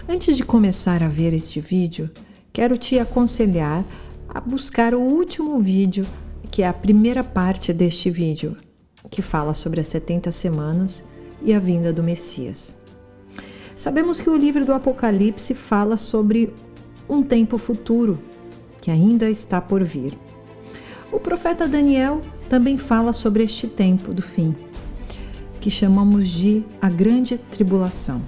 Antes de começar a ver este vídeo, quero te aconselhar a buscar o último vídeo, que é a primeira parte deste vídeo, que fala sobre as 70 semanas e a vinda do Messias. Sabemos que o livro do Apocalipse fala sobre um tempo futuro, que ainda está por vir. O profeta Daniel também fala sobre este tempo do fim, que chamamos de a grande tribulação.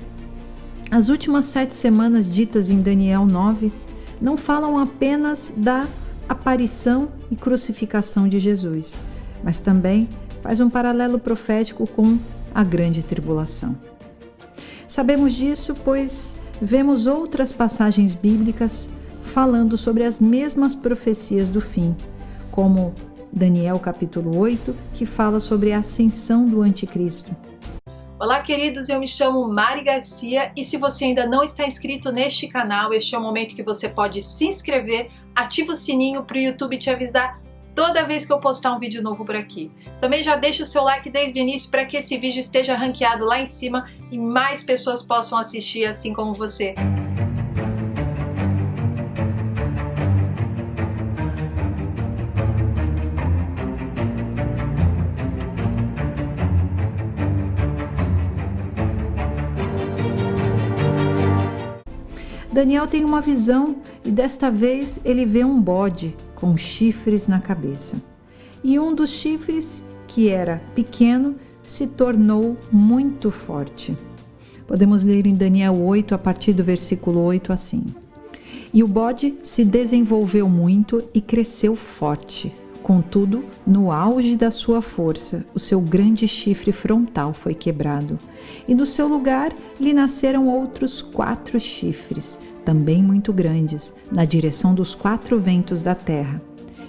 As últimas 7 semanas ditas em Daniel 9 não falam apenas da aparição e crucificação de Jesus, mas também faz um paralelo profético com a grande tribulação. Sabemos disso, pois vemos outras passagens bíblicas falando sobre as mesmas profecias do fim, como Daniel capítulo 8, que fala sobre a ascensão do anticristo. Olá, queridos, eu me chamo Mari Garcia e se você ainda não está inscrito neste canal, este é o momento que você pode se inscrever, ativa o sininho para o YouTube te avisar toda vez que eu postar um vídeo novo por aqui. Também já deixa o seu like desde o início para que esse vídeo esteja ranqueado lá em cima e mais pessoas possam assistir assim como você. Daniel tem uma visão e desta vez ele vê um bode com chifres na cabeça. E um dos chifres, que era pequeno, se tornou muito forte. Podemos ler em Daniel 8, a partir do versículo 8, assim: E o bode se desenvolveu muito e cresceu forte. Contudo, no auge da sua força, o seu grande chifre frontal foi quebrado, e do seu lugar lhe nasceram outros 4 chifres, também muito grandes, na direção dos 4 ventos da terra,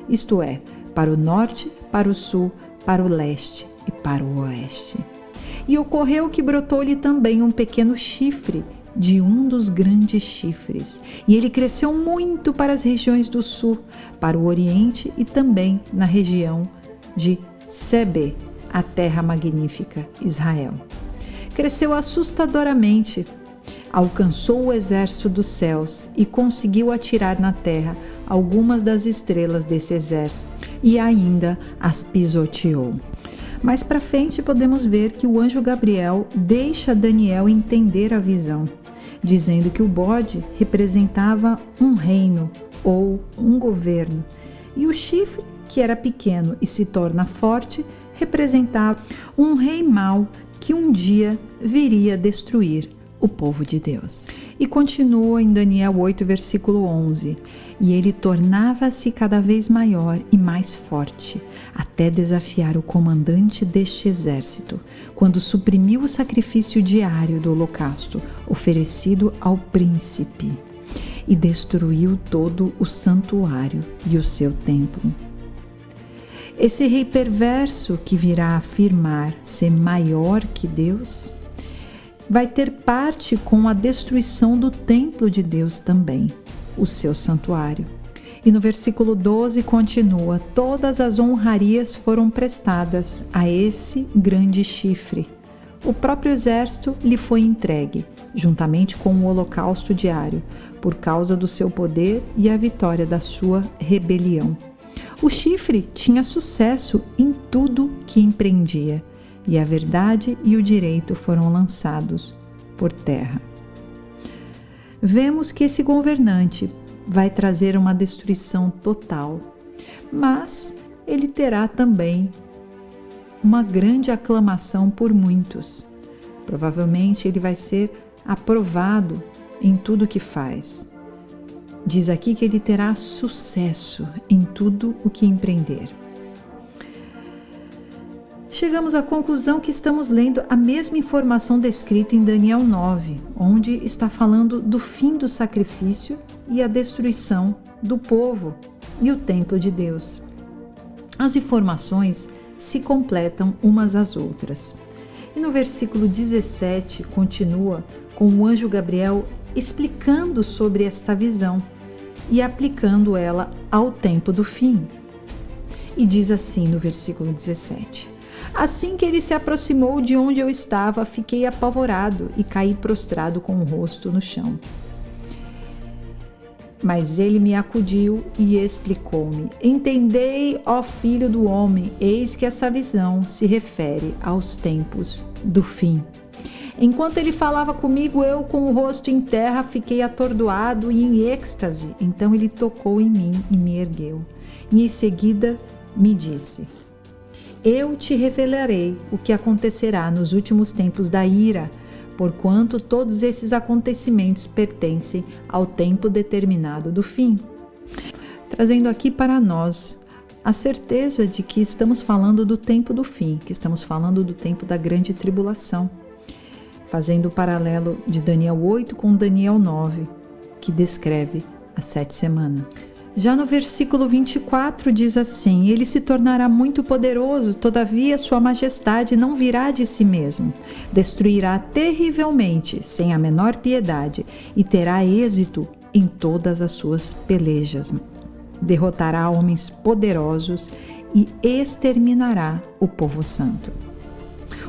isto é, para o norte, para o sul, para o leste e para o oeste. E ocorreu que brotou-lhe também um pequeno chifre de um dos grandes chifres, e ele cresceu muito para as regiões do sul, para o oriente e também na região de Sebe, a terra magnífica, Israel. Cresceu assustadoramente, alcançou o exército dos céus e conseguiu atirar na terra algumas das estrelas desse exército e ainda as pisoteou. Mais para frente podemos ver que o anjo Gabriel deixa Daniel entender a visão, dizendo que o bode representava um reino ou um governo, e o chifre, que era pequeno e se torna forte, representava um rei mau que um dia viria destruir o povo de Deus. E continua em Daniel 8, versículo 11: E ele tornava-se cada vez maior e mais forte, até desafiar o comandante deste exército, quando suprimiu o sacrifício diário do holocausto oferecido ao príncipe, e destruiu todo o santuário e o seu templo. Esse rei perverso, que virá afirmar ser maior que Deus, vai ter parte com a destruição do templo de Deus também, o seu santuário. E no versículo 12 continua: todas as honrarias foram prestadas a esse grande chifre. O próprio exército lhe foi entregue, juntamente com o holocausto diário, por causa do seu poder e a vitória da sua rebelião. O chifre tinha sucesso em tudo que empreendia, e a verdade e o direito foram lançados por terra. Vemos que esse governante vai trazer uma destruição total, mas ele terá também uma grande aclamação por muitos. Provavelmente ele vai ser aprovado em tudo que faz. Diz aqui que ele terá sucesso em tudo o que empreender. Chegamos à conclusão que estamos lendo a mesma informação descrita em Daniel 9, onde está falando do fim do sacrifício e a destruição do povo e o templo de Deus. As informações se completam umas às outras. E no versículo 17 continua com o anjo Gabriel explicando sobre esta visão e aplicando ela ao tempo do fim. E diz assim no versículo 17: Assim que ele se aproximou de onde eu estava, fiquei apavorado e caí prostrado com o rosto no chão. Mas ele me acudiu e explicou-me: Entendei, ó filho do homem, eis que essa visão se refere aos tempos do fim. Enquanto ele falava comigo, eu com o rosto em terra fiquei atordoado e em êxtase. Então ele tocou em mim e me ergueu. E em seguida me disse: Eu te revelarei o que acontecerá nos últimos tempos da ira, porquanto todos esses acontecimentos pertencem ao tempo determinado do fim. Trazendo aqui para nós a certeza de que estamos falando do tempo do fim, que estamos falando do tempo da grande tribulação, fazendo o paralelo de Daniel 8 com Daniel 9, que descreve as 7 semanas. Já no versículo 24 diz assim: Ele se tornará muito poderoso, todavia sua majestade não virá de si mesmo. Destruirá terrivelmente, sem a menor piedade, e terá êxito em todas as suas pelejas. Derrotará homens poderosos e exterminará o povo santo.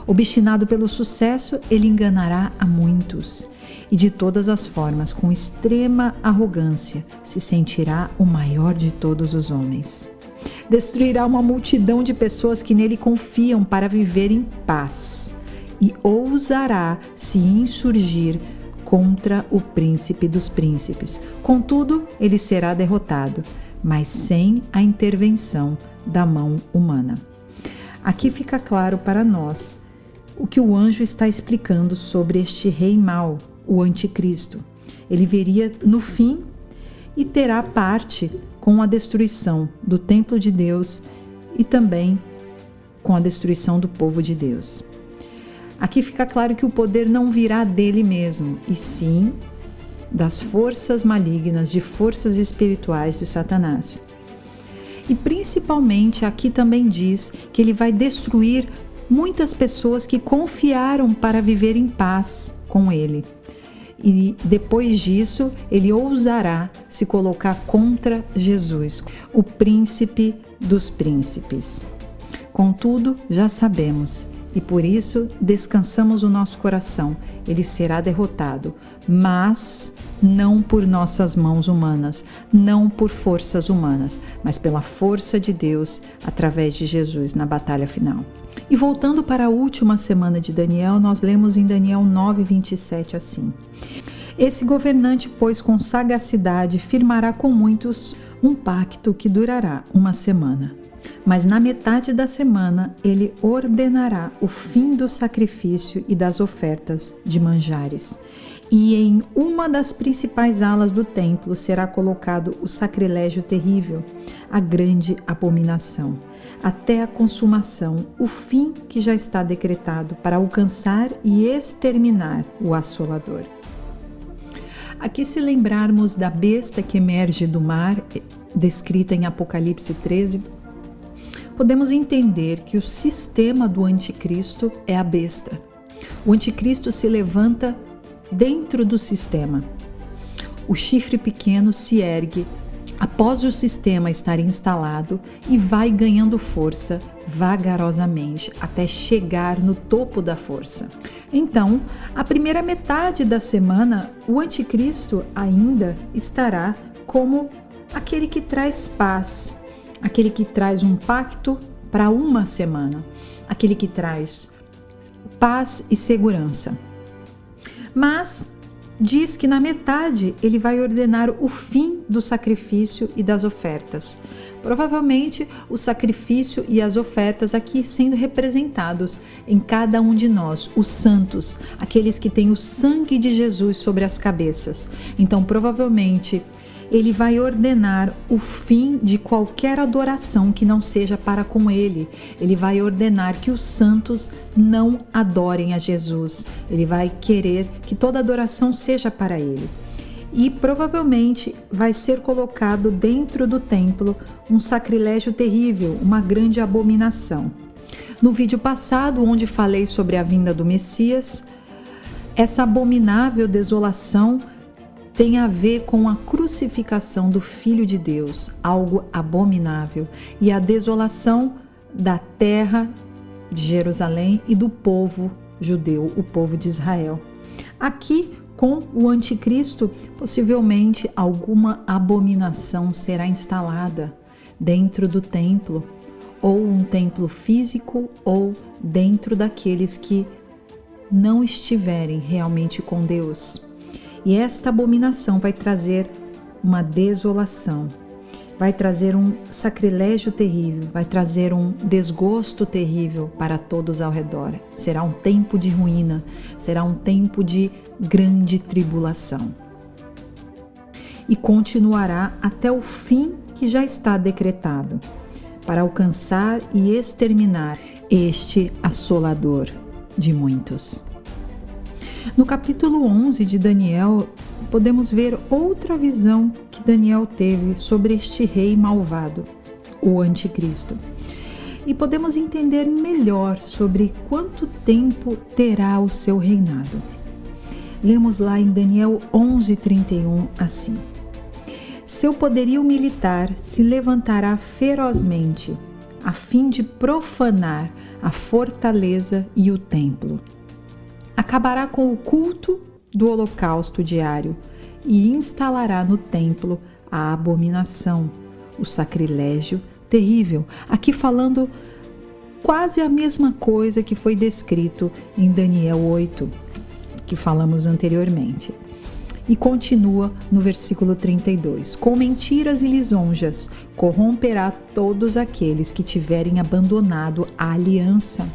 Obstinado pelo sucesso, ele enganará a muitos. E de todas as formas, com extrema arrogância, se sentirá o maior de todos os homens. Destruirá uma multidão de pessoas que nele confiam para viver em paz, e ousará se insurgir contra o príncipe dos príncipes. Contudo, ele será derrotado, mas sem a intervenção da mão humana. Aqui fica claro para nós o que o anjo está explicando sobre este rei mau, o anticristo. Ele viria no fim e terá parte com a destruição do templo de Deus e também com a destruição do povo de Deus. Aqui fica claro que o poder não virá dele mesmo, e sim das forças malignas, de forças espirituais de Satanás. E principalmente aqui também diz que ele vai destruir muitas pessoas que confiaram para viver em paz com ele. E depois disso, ele ousará se colocar contra Jesus, o príncipe dos príncipes. Contudo, já sabemos, e por isso descansamos o nosso coração, ele será derrotado, mas não por nossas mãos humanas, não por forças humanas, mas pela força de Deus através de Jesus na batalha final. E voltando para a última semana de Daniel, nós lemos em Daniel 9:27 assim: Esse governante, pois, com sagacidade firmará com muitos um pacto que durará uma semana. Mas na metade da semana ele ordenará o fim do sacrifício e das ofertas de manjares. E em uma das principais alas do templo será colocado o sacrilégio terrível, a grande abominação, até a consumação, o fim que já está decretado para alcançar e exterminar o assolador. Aqui, se lembrarmos da besta que emerge do mar, descrita em Apocalipse 13, podemos entender que o sistema do anticristo é a besta. O anticristo se levanta dentro do sistema. O chifre pequeno se ergue após o sistema estar instalado e vai ganhando força vagarosamente até chegar no topo da força. Então, a primeira metade da semana, o anticristo ainda estará como aquele que traz paz, aquele que traz um pacto para uma semana, aquele que traz paz e segurança. Mas diz que na metade ele vai ordenar o fim do sacrifício e das ofertas. Provavelmente o sacrifício e as ofertas aqui sendo representados em cada um de nós, os santos, aqueles que têm o sangue de Jesus sobre as cabeças. Então provavelmente ele vai ordenar o fim de qualquer adoração que não seja para com ele. Ele vai ordenar que os santos não adorem a Jesus. Ele vai querer que toda adoração seja para ele. E provavelmente vai ser colocado dentro do templo um sacrilégio terrível, uma grande abominação. No vídeo passado, onde falei sobre a vinda do Messias, essa abominável desolação tem a ver com a crucificação do Filho de Deus, algo abominável, e a desolação da terra de Jerusalém e do povo judeu, o povo de Israel. Aqui, com o anticristo, possivelmente alguma abominação será instalada dentro do templo, ou um templo físico, ou dentro daqueles que não estiverem realmente com Deus. E esta abominação vai trazer uma desolação, vai trazer um sacrilégio terrível, vai trazer um desgosto terrível para todos ao redor. Será um tempo de ruína, será um tempo de grande tribulação. E continuará até o fim que já está decretado, para alcançar e exterminar este assolador de muitos. No capítulo 11 de Daniel, podemos ver outra visão que Daniel teve sobre este rei malvado, o anticristo. E podemos entender melhor sobre quanto tempo terá o seu reinado. Lemos lá em Daniel 11:31 assim: seu poderio militar se levantará ferozmente, a fim de profanar a fortaleza e o templo. Acabará com o culto do holocausto diário e instalará no templo a abominação, o sacrilégio terrível. Aqui falando quase a mesma coisa que foi descrito em Daniel 8, que falamos anteriormente. E continua no versículo 32. Com mentiras e lisonjas, corromperá todos aqueles que tiverem abandonado a aliança.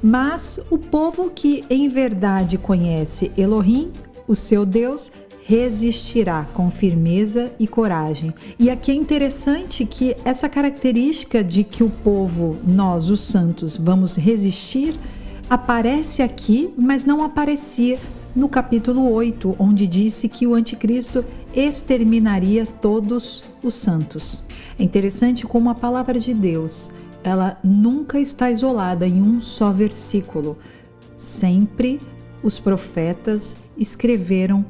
Mas o povo que em verdade conhece Elohim, o seu Deus, resistirá com firmeza e coragem. E aqui é interessante que essa característica de que o povo, nós, os santos, vamos resistir, aparece aqui, mas não aparecia no capítulo 8, onde disse que o anticristo exterminaria todos os santos. É interessante como a palavra de Deus, ela nunca está isolada em um só versículo. Sempre os profetas escreveram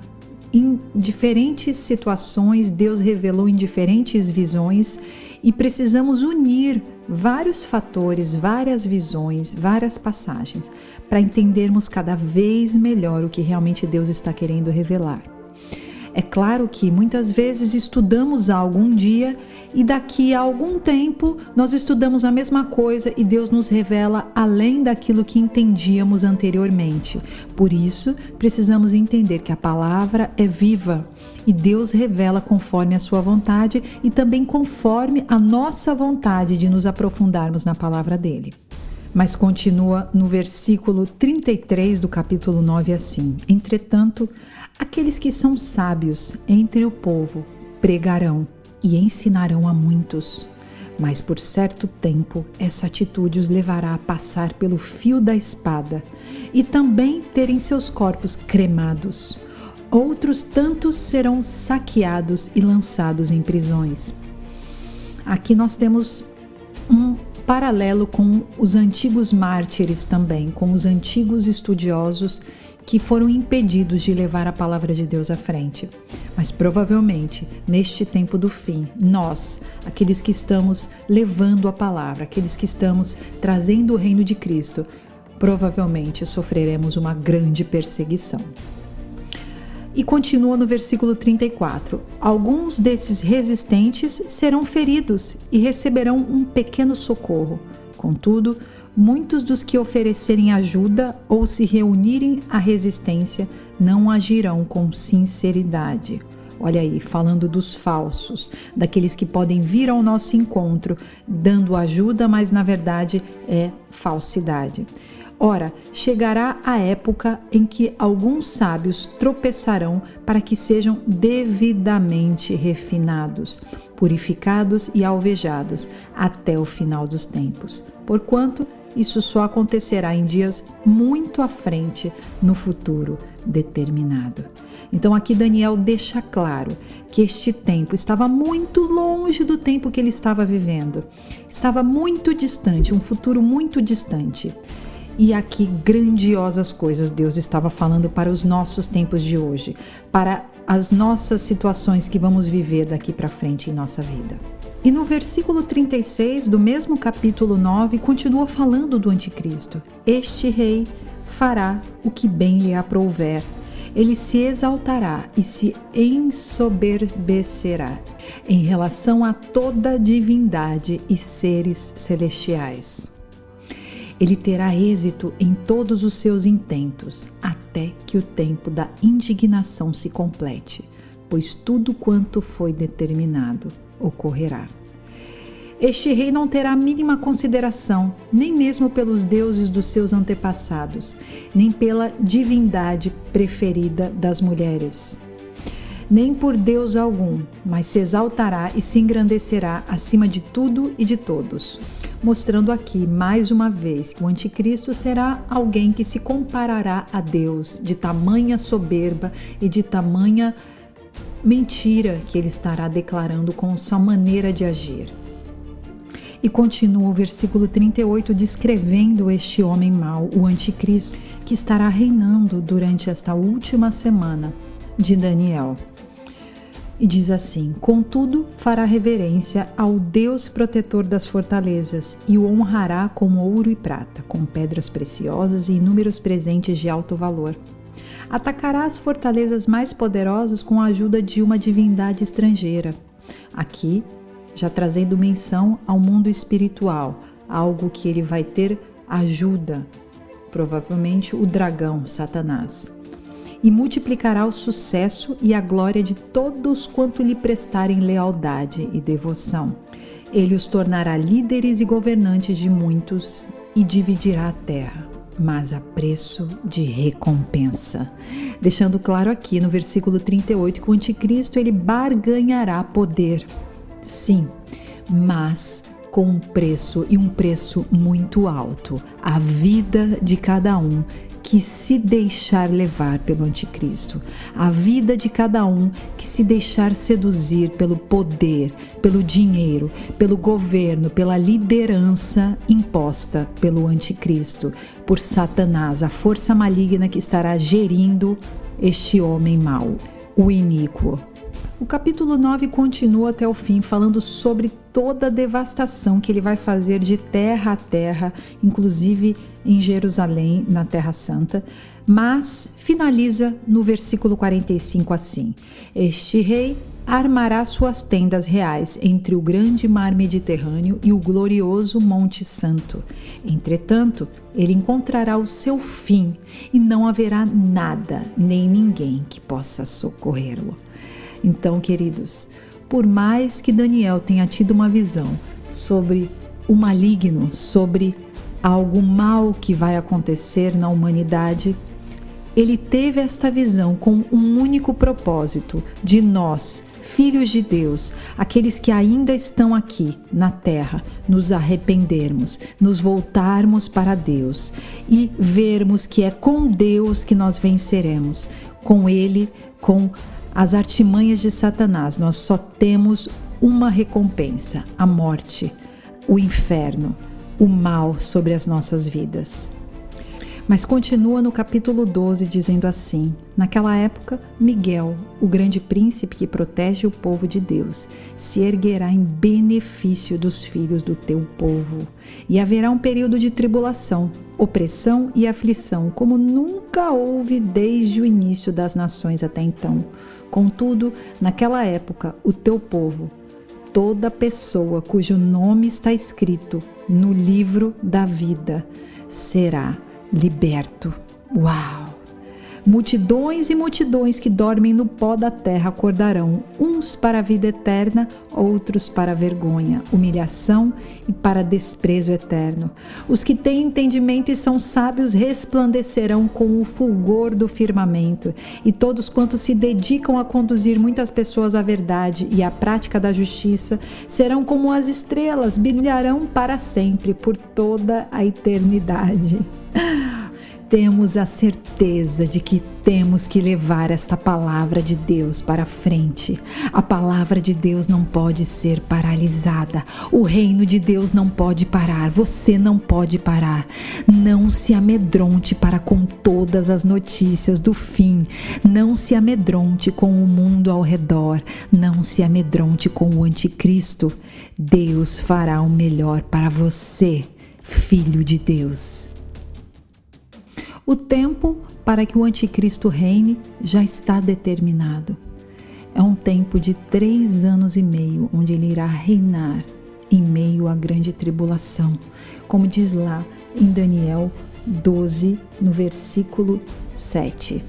em diferentes situações, Deus revelou em diferentes visões, e precisamos unir vários fatores, várias visões, várias passagens, para entendermos cada vez melhor o que realmente Deus está querendo revelar. É claro que muitas vezes estudamos algo um dia e daqui a algum tempo nós estudamos a mesma coisa e Deus nos revela além daquilo que entendíamos anteriormente. Por isso, precisamos entender que a palavra é viva e Deus revela conforme a sua vontade e também conforme a nossa vontade de nos aprofundarmos na palavra dele. Mas continua no versículo 33 do capítulo 9 assim: entretanto, aqueles que são sábios entre o povo pregarão e ensinarão a muitos, mas por certo tempo essa atitude os levará a passar pelo fio da espada e também terem seus corpos cremados. Outros tantos serão saqueados e lançados em prisões. Aqui nós temos um paralelo com os antigos mártires também, com os antigos estudiosos que foram impedidos de levar a palavra de Deus à frente. Mas provavelmente, neste tempo do fim, nós, aqueles que estamos levando a palavra, aqueles que estamos trazendo o reino de Cristo, provavelmente sofreremos uma grande perseguição. E continua no versículo 34. Alguns desses resistentes serão feridos e receberão um pequeno socorro. Contudo, muitos dos que oferecerem ajuda ou se reunirem à resistência não agirão com sinceridade. Olha aí, falando dos falsos, daqueles que podem vir ao nosso encontro dando ajuda, mas na verdade é falsidade. Ora, chegará a época em que alguns sábios tropeçarão para que sejam devidamente refinados, purificados e alvejados até o final dos tempos. Porquanto, isso só acontecerá em dias muito à frente, no futuro determinado. Então aqui Daniel deixa claro que este tempo estava muito longe do tempo que ele estava vivendo. Estava muito distante, um futuro muito distante. E aqui grandiosas coisas Deus estava falando para os nossos tempos de hoje, para as nossas situações que vamos viver daqui para frente em nossa vida. E no versículo 36 do mesmo capítulo 9, continua falando do anticristo. Este rei fará o que bem lhe aprouver. Ele se exaltará e se ensoberbecerá em relação a toda divindade e seres celestiais. Ele terá êxito em todos os seus intentos, até que o tempo da indignação se complete, pois tudo quanto foi determinado ocorrerá. Este rei não terá a mínima consideração, nem mesmo pelos deuses dos seus antepassados, nem pela divindade preferida das mulheres, nem por Deus algum, mas se exaltará e se engrandecerá acima de tudo e de todos, mostrando aqui mais uma vez que o anticristo será alguém que se comparará a Deus, de tamanha soberba e de tamanha mentira que ele estará declarando com sua maneira de agir. E continua o versículo 38 descrevendo este homem mau, o anticristo, que estará reinando durante esta última semana de Daniel. E diz assim: contudo, fará reverência ao Deus protetor das fortalezas e o honrará com ouro e prata, com pedras preciosas e inúmeros presentes de alto valor. Atacará as fortalezas mais poderosas com a ajuda de uma divindade estrangeira. Aqui, já trazendo menção ao mundo espiritual, algo que ele vai ter ajuda, provavelmente o dragão, Satanás. E multiplicará o sucesso e a glória de todos quanto lhe prestarem lealdade e devoção. Ele os tornará líderes e governantes de muitos e dividirá a terra, mas a preço de recompensa. Deixando claro aqui no versículo 38 que o anticristo ele barganhará poder. Sim, mas com um preço e um preço muito alto, a vida de cada um que se deixar levar pelo anticristo, a vida de cada um que se deixar seduzir pelo poder, pelo dinheiro, pelo governo, pela liderança imposta pelo anticristo, por Satanás, a força maligna que estará gerindo este homem mau, o iníquo. O capítulo 9 continua até o fim, falando sobre toda a devastação que ele vai fazer de terra a terra, inclusive em Jerusalém, na Terra Santa, mas finaliza no versículo 45 assim: este rei armará suas tendas reais entre o grande mar Mediterrâneo e o glorioso Monte Santo. Entretanto, ele encontrará o seu fim e não haverá nada nem ninguém que possa socorrê-lo. Então, queridos, por mais que Daniel tenha tido uma visão sobre o maligno, sobre algo mal que vai acontecer na humanidade, ele teve esta visão com um único propósito: de nós, filhos de Deus, aqueles que ainda estão aqui na terra, nos arrependermos, nos voltarmos para Deus e vermos que é com Deus que nós venceremos, com Ele, com as artimanhas de Satanás. Nós só temos uma recompensa: a morte, o inferno, o mal sobre as nossas vidas. Mas continua no capítulo 12 dizendo assim: naquela época, Miguel, o grande príncipe que protege o povo de Deus, se erguerá em benefício dos filhos do teu povo, e haverá um período de tribulação, opressão e aflição, como nunca houve desde o início das nações até então. Contudo, naquela época, o teu povo, toda pessoa cujo nome está escrito no livro da vida, será liberto. Uau! Multidões e multidões que dormem no pó da terra acordarão, uns para a vida eterna, outros para a vergonha, humilhação e para desprezo eterno. Os que têm entendimento e são sábios resplandecerão com o fulgor do firmamento, e todos quantos se dedicam a conduzir muitas pessoas à verdade e à prática da justiça serão como as estrelas, brilharão para sempre, por toda a eternidade. temos a certeza de que temos que levar esta palavra de Deus para frente. A palavra de Deus não pode ser paralisada. O reino de Deus não pode parar. Você não pode parar. Não se amedronte para com todas as notícias do fim. Não se amedronte com o mundo ao redor. Não se amedronte com o anticristo. Deus fará o melhor para você, filho de Deus. O tempo para que o anticristo reine já está determinado. É um tempo de 3 anos e meio, onde ele irá reinar em meio à grande tribulação, como diz lá em Daniel 12, no versículo 7.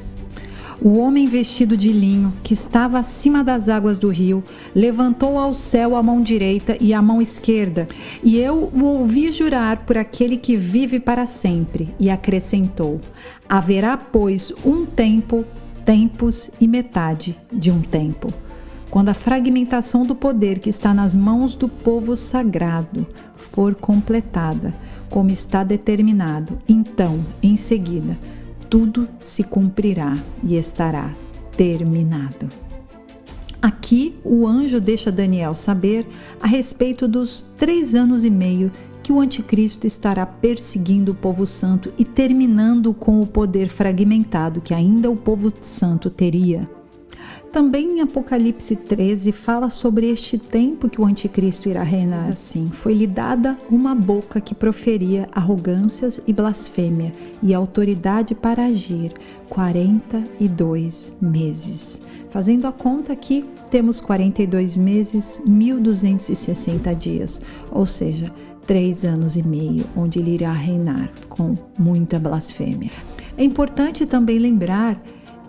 O homem vestido de linho, que estava acima das águas do rio, levantou ao céu a mão direita e a mão esquerda, e eu o ouvi jurar por aquele que vive para sempre, e acrescentou: haverá, pois, um tempo, tempos e metade de um tempo, quando a fragmentação do poder que está nas mãos do povo sagrado for completada, como está determinado, então, em seguida, tudo se cumprirá e estará terminado. Aqui o anjo deixa Daniel saber a respeito dos 3 anos e meio que o anticristo estará perseguindo o povo santo e terminando com o poder fragmentado que ainda o povo santo teria. Também em Apocalipse 13 fala sobre este tempo que o anticristo irá reinar. Diz assim: foi-lhe dada uma boca que proferia arrogâncias e blasfêmia, e autoridade para agir 42 meses. Fazendo a conta aqui, temos 42 meses, 1260 dias, ou seja, 3 anos e meio, onde ele irá reinar com muita blasfêmia. É importante também lembrar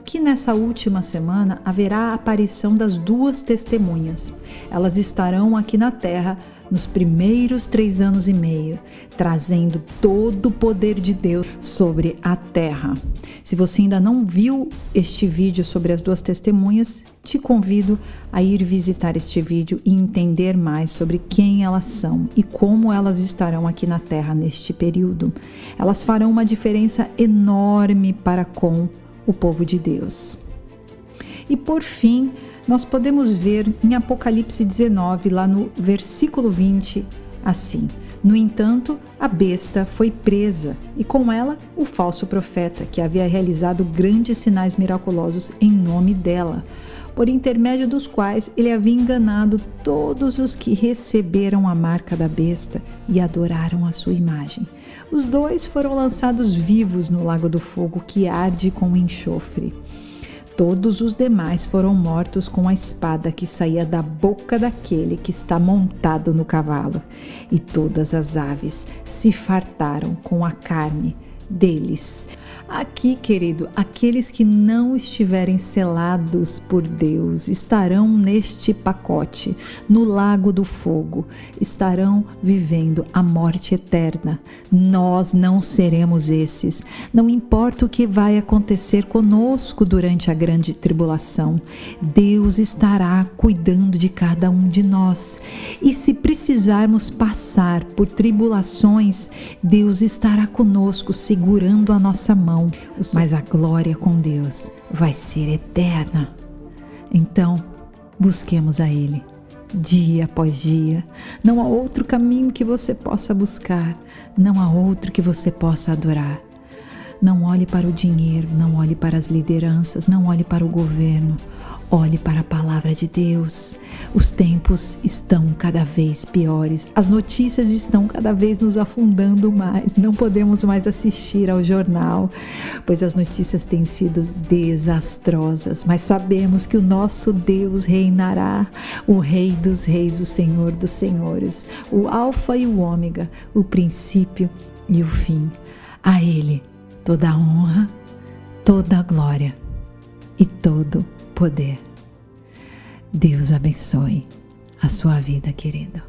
que nessa última semana haverá a aparição das 2 testemunhas. Elas estarão aqui na terra nos primeiros 3 anos e meio, trazendo todo o poder de Deus sobre a terra. Se você ainda não viu este vídeo sobre as 2 testemunhas, te convido a ir visitar este vídeo e entender mais sobre quem elas são e como elas estarão aqui na terra neste período. Elas farão uma diferença enorme para com o povo de Deus. E por fim, nós podemos ver em Apocalipse 19, lá no versículo 20, assim: no entanto, a besta foi presa, e com ela o falso profeta, que havia realizado grandes sinais miraculosos em nome dela, por intermédio dos quais ele havia enganado todos os que receberam a marca da besta e adoraram a sua imagem. Os 2 foram lançados vivos no lago do fogo que arde com enxofre. Todos os demais foram mortos com a espada que saía da boca daquele que está montado no cavalo. E todas as aves se fartaram com a carne deles. Aqui, querido, aqueles que não estiverem selados por Deus estarão neste pacote, no lago do fogo, estarão vivendo a morte eterna. Nós não seremos esses. Não importa o que vai acontecer conosco durante a grande tribulação, Deus estará cuidando de cada um de nós. E se precisarmos passar por tribulações, Deus estará conosco, segurando a nossa mão. Mas a glória com Deus vai ser eterna. Então, busquemos a Ele, dia após dia. Não há outro caminho que você possa buscar, não há outro que você possa adorar. Não olhe para o dinheiro, não olhe para as lideranças, não olhe para o governo. Olhe para a palavra de Deus. Os tempos estão cada vez piores. As notícias estão cada vez nos afundando mais. Não podemos mais assistir ao jornal, pois as notícias têm sido desastrosas. Mas sabemos que o nosso Deus reinará, o Rei dos Reis, o Senhor dos Senhores, o Alfa e o Ômega, o princípio e o fim. A Ele toda a honra, toda a glória e todo poder. Deus abençoe a sua vida, querido.